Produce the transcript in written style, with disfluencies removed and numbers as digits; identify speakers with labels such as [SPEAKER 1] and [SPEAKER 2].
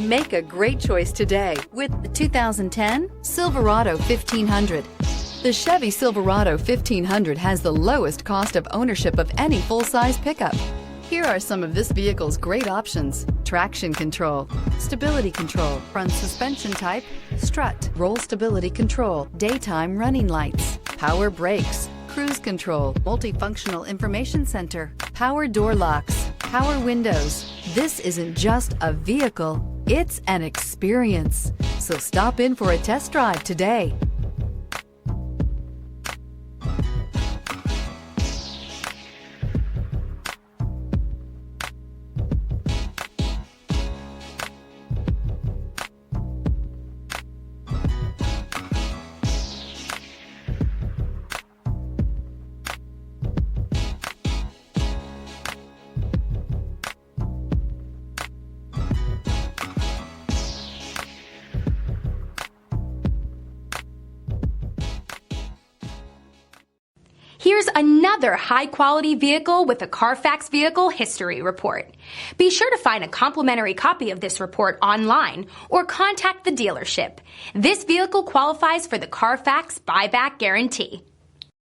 [SPEAKER 1] Make a great choice today with the 2010 Silverado 1500. The Chevy Silverado 1500 has the lowest cost of ownership of any full-size pickup. Here are some of this vehicle's great options: traction control, stability control, front suspension type, strut, roll stability control, daytime running lights, power brakes, cruise control, multifunctional information center, power door locks, power windows. This isn't just a vehicle, it's an experience. So stop in for a test drive today.
[SPEAKER 2] Here's another high-quality vehicle with a Carfax Vehicle History Report. Be sure to find a complimentary copy of this report online or contact the dealership. This vehicle qualifies for the Carfax Buyback Guarantee.